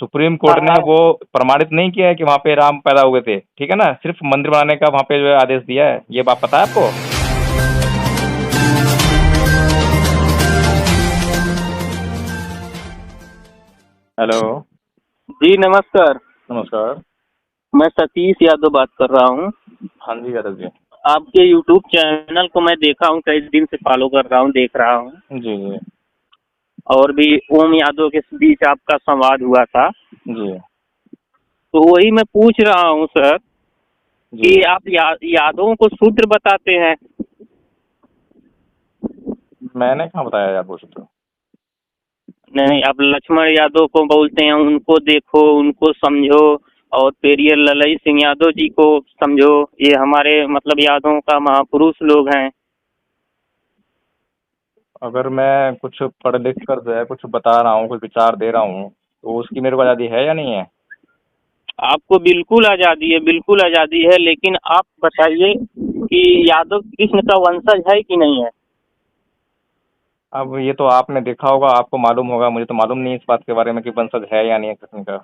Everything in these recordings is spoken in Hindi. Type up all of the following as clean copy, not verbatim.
सुप्रीम हाँ कोर्ट ने हाँ। वो प्रमाणित नहीं किया है कि वहां पे राम पैदा हुए थे, ठीक है ना, सिर्फ मंदिर बनाने का वहां पे जो है आदेश दिया है। ये बात पता है आपको? हेलो। जी नमस्कार। नमस्कार। मैं सतीश यादव बात कर रहा हूँ। हाँ जी यादव जी। आपके यूट्यूब चैनल को मैं देखा हूँ, कई दिन से फॉलो कर रहा हूँ, देख रहा हूँ। जी जी। और भी ओम यादव के बीच आपका संवाद हुआ था, जी तो वही मैं पूछ रहा हूँ सर जी। कि आप यादवों को शूद्र बताते हैं। मैंने कहाँ बताया आपको सूत्र? नहीं, आप लक्ष्मण यादव को बोलते हैं, उनको देखो, उनको समझो, और पेरियर ललई सिंह यादव जी को समझो। ये हमारे मतलब यादवों का महापुरुष लोग हैं। अगर मैं कुछ पढ़ लिख कर जो है कुछ बता रहा हूँ, कुछ विचार दे रहा हूँ, तो उसकी मेरे को आज़ादी है या नहीं है? आपको बिल्कुल आज़ादी है, बिल्कुल आज़ादी है, लेकिन आप बताइए कि यादव कृष्ण का वंशज है कि नहीं है। अब ये तो आपने देखा होगा, आपको मालूम होगा, मुझे तो मालूम नहीं इस बात के बारे में कि वंशज है या नहीं है कृष्ण का।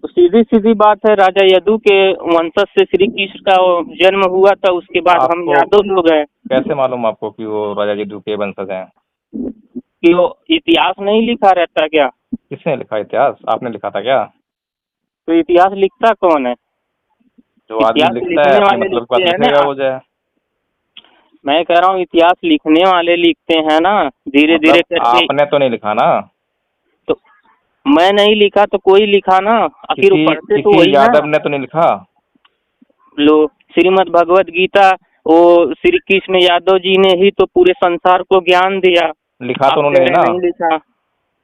तो सीधी सीधी बात है, राजा यदु के वंशज से श्री कृष्ण का जन्म हुआ था, उसके बाद हम आपको यादव लोग हैं। कैसे मालूम आपको कि वो राजा यदु के वंशज हैं? कि वो इतिहास नहीं लिखा रहता क्या? किसने लिखा इतिहास? आपने लिखा था क्या? तो इतिहास लिखता कौन है? जो आदमी इतिहास लिखता है लिखने अपने वाले मतलब की लिखते बात हैं लिखेगा ना। वो जो है। मैं कह रहा हूँ इतिहास लिखने वाले लिखते हैं ना, धीरे धीरे मतलब करके। आपने तो नहीं लिखा ना? तो मैं नहीं लिखा तो कोई लिखा ना, आखिर वो किसी पढ़ते तो किसी वही ना। यादव ने तो नहीं लिखा? लो, श्रीमद् भगवत गीता, वो श्री कृष्ण यादव जी ने ही तो पूरे संसार को ज्ञान दिया। लिखा तो आप उन्होंने कह नहीं रहे ना। नहीं लिखा।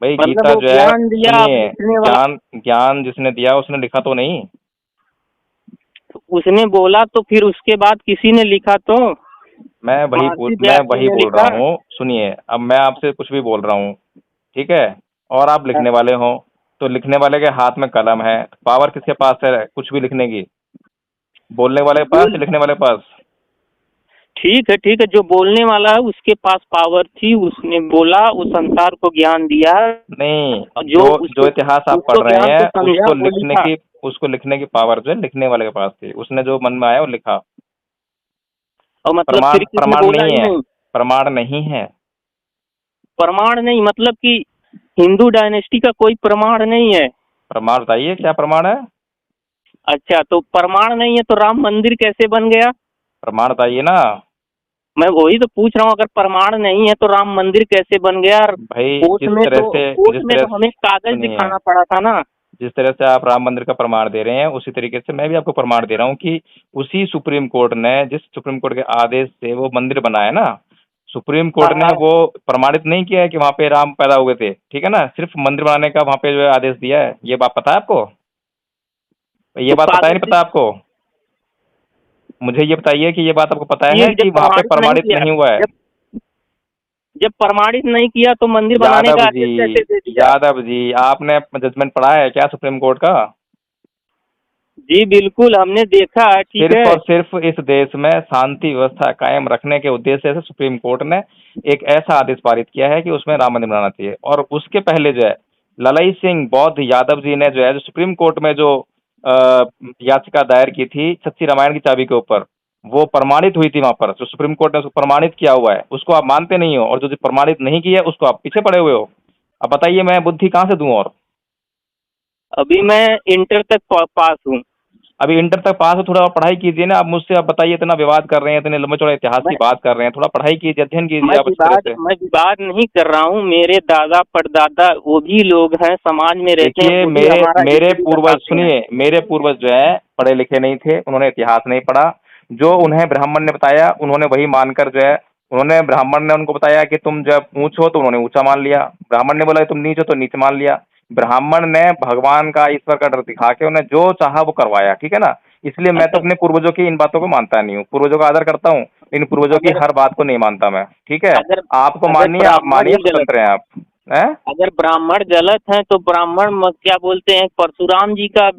भाई मतलब गीता वो जो है, ज्ञान दिया, अब सुनिए, लिखने वाला। ज्ञान ज्ञान जिसने दिया उसने लिखा तो नहीं। उसने बोला तो फिर उसके बाद किसी ने लिखा तो। महर्षि मैं व्यास जी वही ने बोल रहा लिखा। हूँ, सुनिए, अब मैं आपसे कुछ भी बोल रहा हूँ, ठीक है, और आप लिखने वाले हो, तो लिखने वाले के हाथ में कलम है, पावर किसके पास है कुछ भी लिखने की? बोलने वाले के पास बोल या लिखने वाले के पास? ठीक है, ठीक है, जो बोलने वाला है उसके पास पावर थी, उसने बोला, उस संसार को ज्ञान दिया। नहीं, और जो जो उसको जो इतिहास आप पढ़ उसको रहे ज्ञान को हैं समझा वो लिखा। उसको लिखने की पावर जो है लिखने वाले के पास थी, उसने जो मन में आया वो लिखा। और मतलब प्रमाण श्री कृष्ण ने प्रमाण बोला नहीं ही है। नहीं। प्रमाण नहीं है। प्रमाण नहीं मतलब कि हिंदू डायनेस्टी का कोई प्रमाण नहीं है। प्रमाण बताइए, क्या प्रमाण है? अच्छा, तो प्रमाण नहीं है तो राम मंदिर कैसे बन गया? प्रमाण बताइए ना। मैं वही तो पूछ रहा हूँ, अगर प्रमाण नहीं है तो राम मंदिर कैसे बन गया? भाई कोर्ट में तो हमें कागज सुनिए, दिखाना पड़ा था ना। जिस तरह से आप राम मंदिर का प्रमाण दे रहे हैं उसी तरीके से मैं भी आपको प्रमाण दे रहा हूँ कि उसी सुप्रीम कोर्ट ने, जिस सुप्रीम कोर्ट के आदेश से वो मंदिर बना है ना, सुप्रीम हाँ कोर्ट ने हाँ। वो प्रमाणित नहीं किया है कि वहां पे राम पैदा हुए थे, ठीक है ना, सिर्फ मंदिर बनाने का वहां पे जो है आदेश दिया है। ये बात पता है आपको? ये तो बात पता है नहीं कागज पता आपको? मुझे ये बताइए कि ये बात आपको पता दिए है जब कि वहां पे प्रमाणित नहीं प्रमाणित किया। नहीं हुआ है? जब जब प्रमाणित नहीं किया तो मंदिर बनाने यादव का जी, आदेश कैसे दे दिया? यादव जी, आपने जजमेंट पढ़ा है क्या सुप्रीम कोर्ट का? जी बिल्कुल, हमने देखा है, ठीक सिर्फ है। और सिर्फ इस देश में शांति व्यवस्था कायम रखने के उद्देश्य से सुप्रीम कोर्ट ने एक ऐसा आदेश पारित किया है कि उसमें राम मंदिर बनाना चाहिए। और उसके पहले जो है ललई सिंह बौद्ध यादव जी ने जो है जो सुप्रीम कोर्ट में जो याचिका दायर की थी सच्ची रामायण की चाबी के ऊपर, वो प्रमाणित हुई थी वहां पर, जो सुप्रीम कोर्ट ने उसको प्रमाणित किया हुआ है उसको आप मानते नहीं हो, और जो प्रमाणित नहीं किया है उसको आप पीछे पड़े हुए हो। अब बताइए मैं बुद्धि कहाँ से दूं? और अभी मैं इंटर तक पास हूँ। अभी इंटर तक पास हो, थोड़ा और पढ़ाई कीजिए ना। आप मुझसे आप बताइए, इतना विवाद कर रहे हैं, इतने लंबे चौड़े इतिहास की मैं बात कर रहे हैं, थोड़ा पढ़ाई कीजिए, अध्ययन कीजिए आप अच्छी तरह से। मैं विवाद नहीं कर रहा हूँ। मेरे दादा परदादा वो भी लोग हैं, समाज में रहते हैं, देखिए, वो भी मेरे हमारा मेरे हिस्ट्री पूर्वज, बताते हैं। सुनिए, मेरे पूर्वज जो है पढ़े लिखे नहीं थे, उन्होंने इतिहास नहीं पढ़ा। जो उन्हें ब्राह्मण ने बताया उन्होंने वही मानकर जो है, उन्होंने, ब्राह्मण ने उनको बताया कि तुम जब ऊंच हो तो उन्होंने ऊंचा मान लिया, ब्राह्मण ने बोला तुम नीच हो तो नीच मान लिया। ब्राह्मण ने भगवान का, ईश्वर का डर दिखा के उन्हें जो चाहा वो करवाया, ठीक है ना। इसलिए मैं तो अच्छा, अपने पूर्वजों की इन बातों को मानता नहीं हूँ, पूर्वजों का आदर करता हूँ, इन पूर्वजों की अगर हर बात को नहीं मानता मैं, ठीक है। अगर आपको अगर मानिए, आप ब्राह्मण मानिए, ही गलत स्वतंत्र है, हैं आप, हैं। अगर ब्राह्मण गलत है तो ब्राह्मण क्या बोलते हैं, परशुराम जी का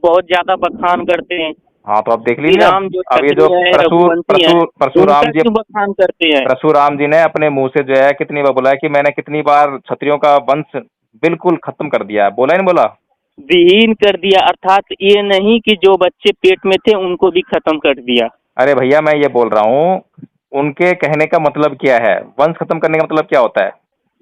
बहुत ज्यादा बखान करते हैं। हाँ तो आप देख श्री लीजिए। राम जो अब ये जो क्षत्रिय है, रघुवंशी है, परशुराम उनका जी, क्यों बखान करते हैं? परशुराम जी ने अपने मुंह से जो है कितनी बार बोला है कि मैंने कितनी बार क्षत्रियों का वंश बिल्कुल खत्म कर दिया, बोला ही नहीं बोला। विहीन कर दिया, अर्थात ये नहीं कि जो बच्चे पेट में थे उनको भी खत्म कर दिया। अरे भैया मैं ये बोल रहा हूँ, उनके कहने का मतलब क्या है, वंश खत्म करने का मतलब क्या होता है?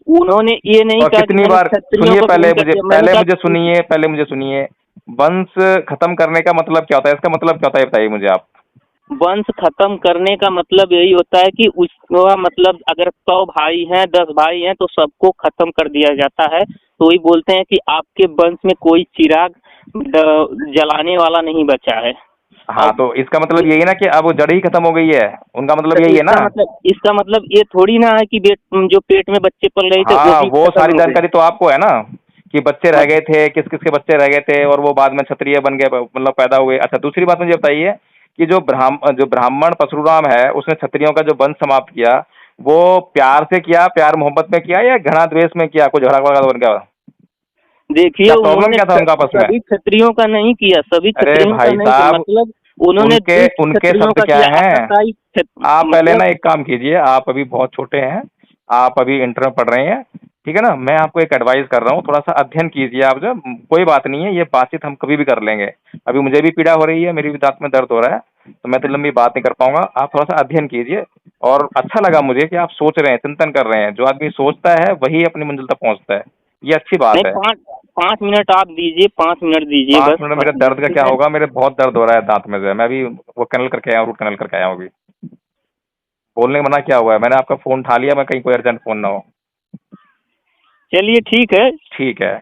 उन्होंने ये नहीं और कहा कि कितनी मैंने बार क्षत्रियों सुनिए, को विहीन कर दिया, मैंने कहा पहले मुझे सुनिए, वंश खत्म करने का मतलब क्या होता है, इसका मतलब क्या होता है, बताइए मुझे आप। वंश खत्म करने का मतलब यही होता है कि उसका मतलब अगर 100 भाई हैं, 10 भाई हैं, तो सबको खत्म कर दिया जाता है। तो वही बोलते हैं कि आपके वंश में कोई चिराग जलाने वाला नहीं बचा है। हाँ, अब तो इसका मतलब यही ना कि अब वो जड़ ही खत्म हो गई है, उनका मतलब यही है ना। इसका मतलब ये थोड़ी ना है कि जो पेट में बच्चे पल रहे थे वो हाँ, भी वो खत्म सारी हो गए। जानकारी तो आपको है ना, कि बच्चे रह गए मत- थे, किस किस के बच्चे रह गए थे, और वो बाद में क्षत्रिय बन गए, मतलब पैदा हुए। अच्छा, दूसरी बात मुझे बताइए कि जो ब्राह्मण परशुराम है, उसने क्षत्रियों का जो वंश समाप्त किया, वो प्यार से किया, प्यार मोहब्बत में किया, या घृणा द्वेष में किया, कुछ झगड़ा वगड़ा बन गया? देखिए, क्या प्रॉब्लम उन्होंने क्या था उनका आपस में? सभी क्षत्रियों का नहीं किया, सभी अरे क्षत्रियों का भाई नहीं किया, साहब, मतलब उन्होंने उनके दुष्ट उनके क्षत्रियों शब्द का क्या किया, हैं? आतताई आप पहले ना मतलब। एक काम कीजिए, आप अभी बहुत छोटे हैं, आप अभी इंटर में पढ़ रहे हैं, ठीक है ना। मैं आपको एक एडवाइस कर रहा हूँ, थोड़ा सा अध्ययन कीजिए आप। जब कोई बात नहीं है, ये बातचीत हम कभी भी कर लेंगे। अभी मुझे भी पीड़ा हो रही है, मेरी भी दांत में दर्द हो रहा है, तो मैं तो लंबी बात नहीं कर पाऊंगा। आप थोड़ा सा अध्ययन कीजिए। और अच्छा लगा मुझे कि आप सोच रहे हैं, चिंतन कर रहे हैं। जो आदमी सोचता है वही अपनी मंजिल तक पहुंचता है, ये अच्छी नहीं, बात है। 5 मिनट आप दीजिए, 5 मिनट दीजिए, पाँच बस मिनट मेरे 5 दर्द का मिनट क्या में। होगा, मेरे बहुत दर्द हो रहा है दांत में से। मैं अभी वो कनल करके आया हूँ, रूट कनल करके आया हूँ अभी। बोलने का मना क्या हुआ है, मैंने आपका फोन उठा लिया, मैं कहीं कोई अर्जेंट फोन ना हो। चलिए ठीक है, ठीक है।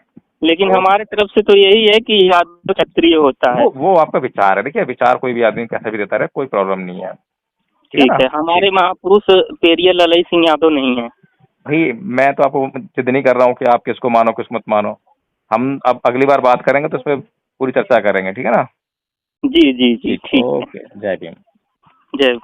लेकिन तो हमारे तरफ से तो यही है कि यादव क्षत्रिय होता है। वो आपका विचार है, देखिए विचार कोई भी आदमी कैसा भी देता रहे, कोई प्रॉब्लम नहीं है, ठीक है ठीक ना। है, हमारे ठीक। महापुरुष पेरियर ललई सिंह यादव नहीं है। भाई मैं तो आपको जिद नहीं कर रहा हूँ कि आप किसको मानो किस मत मानो। हम अब अगली बार बात करेंगे तो उसमें पूरी चर्चा करेंगे, ठीक है ना। जी जी जी, ठीक, ठीक है। ओके, जय भीम। जय